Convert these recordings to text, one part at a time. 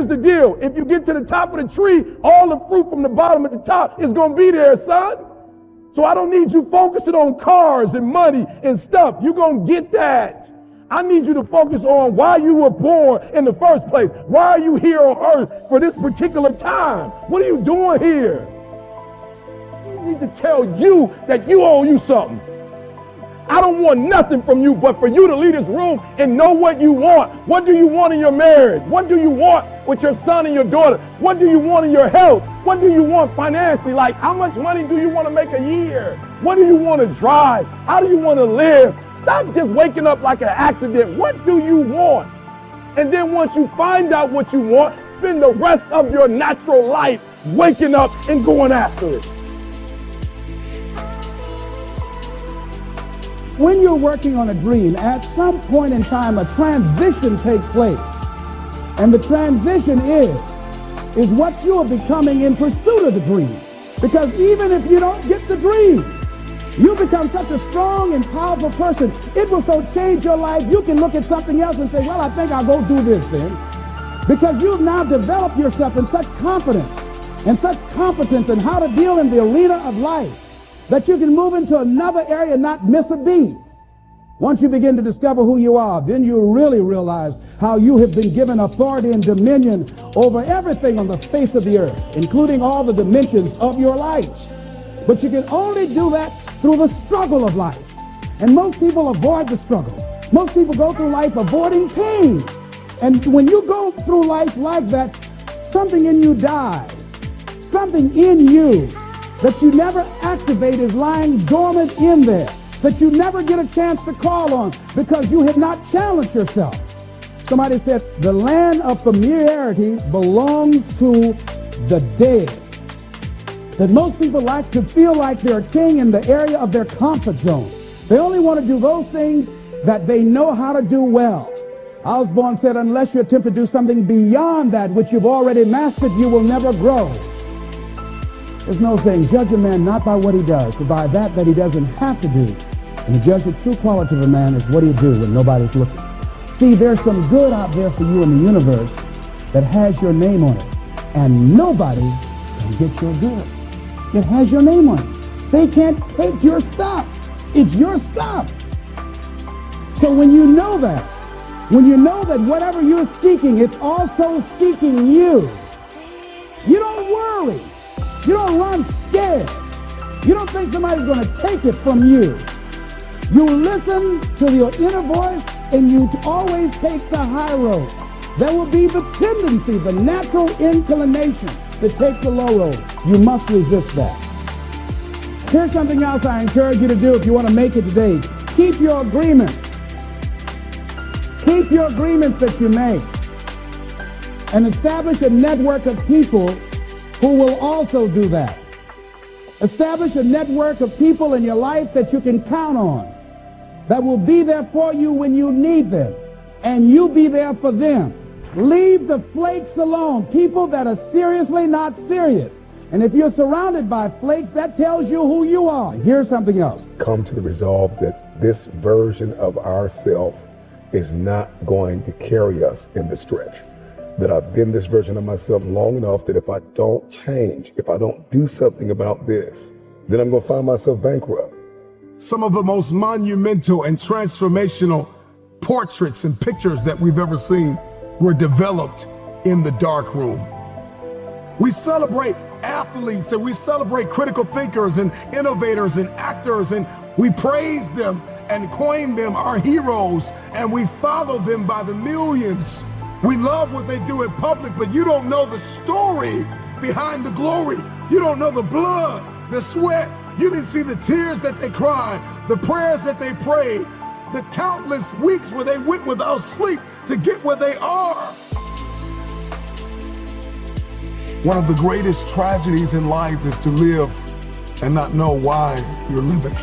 here's the deal. If you get to the top of the tree, all the fruit from the bottom at the top is going to be there, son. So I don't need you focusing on cars and money and stuff. You're going to get that. I need you to focus on why you were born in the first place. Why are you here on earth for this particular time? What are you doing here? I need to tell you that you owe you something. I don't want nothing from you but for you to leave this room and know what you want. What do you want in your marriage? What do you want with your son and your daughter? What do you want in your health? What do you want financially? Like, how much money do you want to make a year? What do you want to drive? How do you want to live? Stop just waking up like an accident. What do you want? And then once you find out what you want, spend the rest of your natural life waking up and going after it. When you're working on a dream, at some point in time, a transition takes place. And the transition is what you are becoming in pursuit of the dream. Because even if you don't get the dream, you become such a strong and powerful person. It will so change your life, you can look at something else and say, well, I think I'll go do this then. Because you've now developed yourself in such confidence and such competence in how to deal in the arena of life, that you can move into another area and not miss a beat. Once you begin to discover who you are, then you really realize how you have been given authority and dominion over everything on the face of the earth, including all the dimensions of your life. But you can only do that through the struggle of life. And most people avoid the struggle. Most people go through life avoiding pain. And when you go through life like that, something in you dies. Something in you that you never activate is lying dormant in there, that you never get a chance to call on because you have not challenged yourself. Somebody said the land of familiarity belongs to the dead. That most people like to feel like they're king in the area of their comfort zone. They only want to do those things that they know how to do well. Osborne said, unless you attempt to do something beyond that which you've already mastered, you will never grow. There's no saying, judge a man not by what he does, but by that he doesn't have to do. And to judge the true quality of a man is what do you do when nobody's looking. See, there's some good out there for you in the universe that has your name on it. And nobody can get your good. It has your name on it. They can't take your stuff. It's your stuff. So when you know that whatever you're seeking, it's also seeking you. You don't worry. You don't run scared. You don't think somebody's going to take it from you. You listen to your inner voice and you always take the high road. There will be the tendency, the natural inclination to take the low road. You must resist that. Here's something else I encourage you to do if you want to make it today. Keep your agreements. Keep your agreements that you make. And establish a network of people who will also do that. Establish a network of people in your life that you can count on, that will be there for you when you need them, and you be there for them. Leave the flakes alone, people that are seriously not serious. And if you're surrounded by flakes, that tells you who you are. Here's something else. Come to the resolve that this version of ourself is not going to carry us in the stretch. That I've been this version of myself long enough that if I don't change, if I don't do something about this, then I'm going to find myself bankrupt. Some of the most monumental and transformational portraits and pictures that we've ever seen were developed in the dark room. We celebrate athletes and we celebrate critical thinkers and innovators and actors, and we praise them and coin them our heroes, and we follow them by the millions. We love what they do in public, but you don't know the story behind the glory. You don't know the blood, the sweat. You didn't see the tears that they cried, the prayers that they prayed, the countless weeks where they went without sleep to get where they are. One of the greatest tragedies in life is to live and not know why you're living.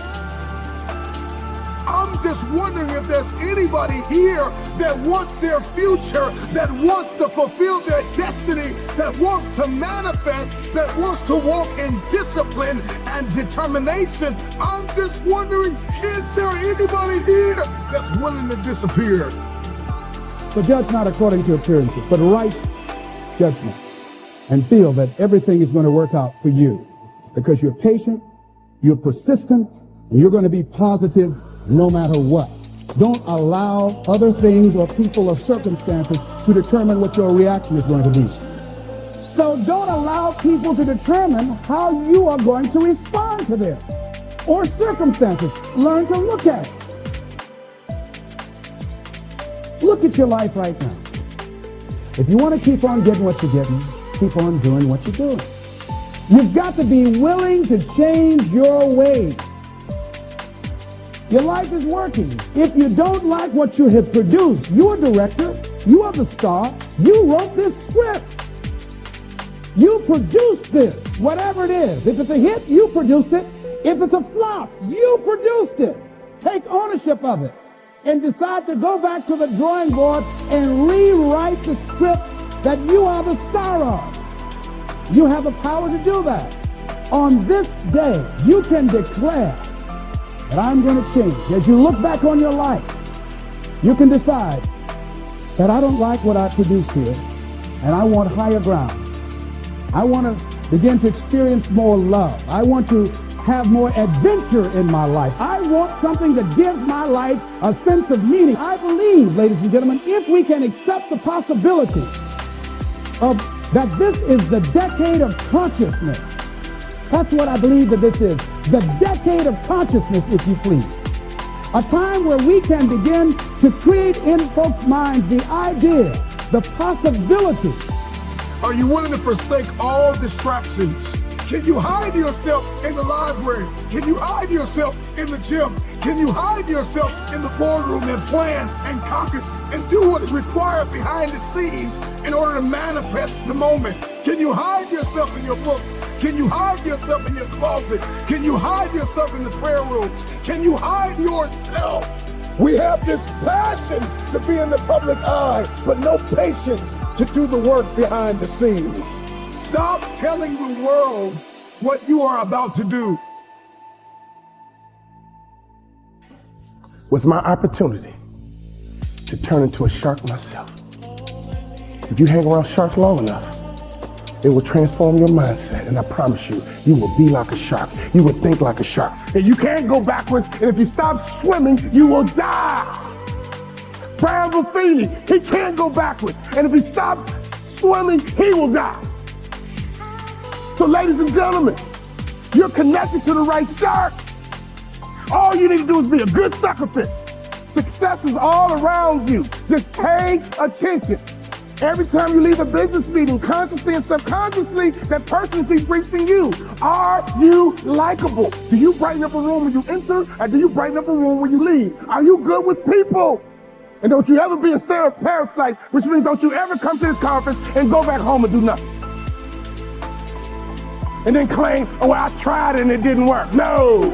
I'm just wondering if there's anybody here that wants their future, that wants to fulfill their destiny, that wants to manifest, that wants to walk in discipline and determination. I'm just wondering, is there anybody here that's willing to disappear? So judge not according to appearances, but right judgment and feel that everything is going to work out for you because you're patient, you're persistent, and you're going to be positive no matter what. Don't allow other things or people or circumstances to determine what your reaction is going to be. So don't allow people to determine how you are going to respond to them or circumstances. Learn to look at it. Look at your life right now. If you want to keep on getting what you're getting, keep on doing what you're doing. You've got to be willing to change your ways. Your life is working. If you don't like what you have produced, you're a director, you are the star, you wrote this script. You produced this, whatever it is. If it's a hit, you produced it. If it's a flop, you produced it. Take ownership of it and decide to go back to the drawing board and rewrite the script that you are the star of. You have the power to do that. On this day, you can declare that I'm going to change. As you look back on your life, you can decide that I don't like what I produced here, and I want higher ground. I want to begin to experience more love. I want to have more adventure in my life. I want something that gives my life a sense of meaning. I believe, ladies and gentlemen, if we can accept the possibility of that this is the decade of consciousness. That's what I believe that this is. The decade of consciousness, if you please. A time where we can begin to create in folks' minds the idea, the possibility. Are you willing to forsake all distractions? Can you hide yourself in the library? Can you hide yourself in the gym? Can you hide yourself in the boardroom and plan and caucus and do what is required behind the scenes in order to manifest the moment? Can you hide yourself in your books? Can you hide yourself in your closet? Can you hide yourself in the prayer rooms? Can you hide yourself? We have this passion to be in the public eye, but no patience to do the work behind the scenes. Stop telling the world what you are about to do. Was my opportunity to turn into a shark myself. If you hang around sharks long enough, it will transform your mindset, and I promise you, you will be like a shark. You will think like a shark. And you can't go backwards, and if you stop swimming, you will die. Brian Buffini, he can't go backwards, and if he stops swimming, he will die. So ladies and gentlemen, you're connected to the right shark. All you need to do is be a good suckerfish. Success is all around you. Just pay attention. Every time you leave a business meeting, consciously and subconsciously, that person is debriefing you. Are you likable? Do you brighten up a room when you enter, or do you brighten up a room when you leave? Are you good with people? And don't you ever be a Sarah parasite, which means don't you ever come to this conference and go back home and do nothing. And then claim, oh, well, I tried and it didn't work. No.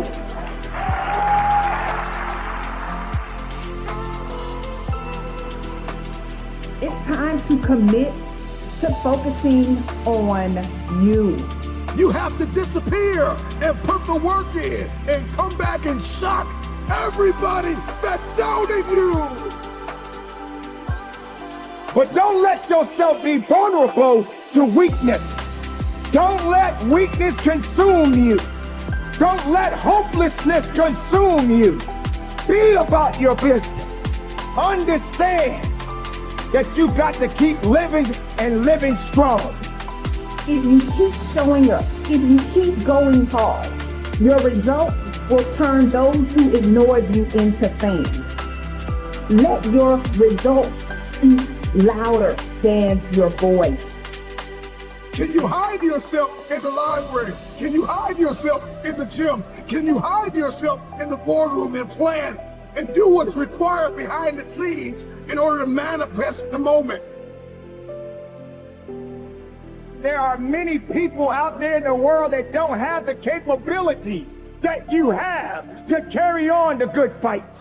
It's time to commit to focusing on you. You have to disappear and put the work in and come back and shock everybody that doubted you. But don't let yourself be vulnerable to weakness. Don't let weakness consume you. Don't let hopelessness consume you. Be about your business. Understand that you got to keep living and living strong. If you keep showing up, if you keep going hard, your results will turn those who ignored you into fame. Let your results speak louder than your voice. Can you hide yourself in the library? Can you hide yourself in the gym? Can you hide yourself in the boardroom and plan and do what is required behind the scenes in order to manifest the moment? There are many people out there in the world that don't have the capabilities that you have to carry on the good fight.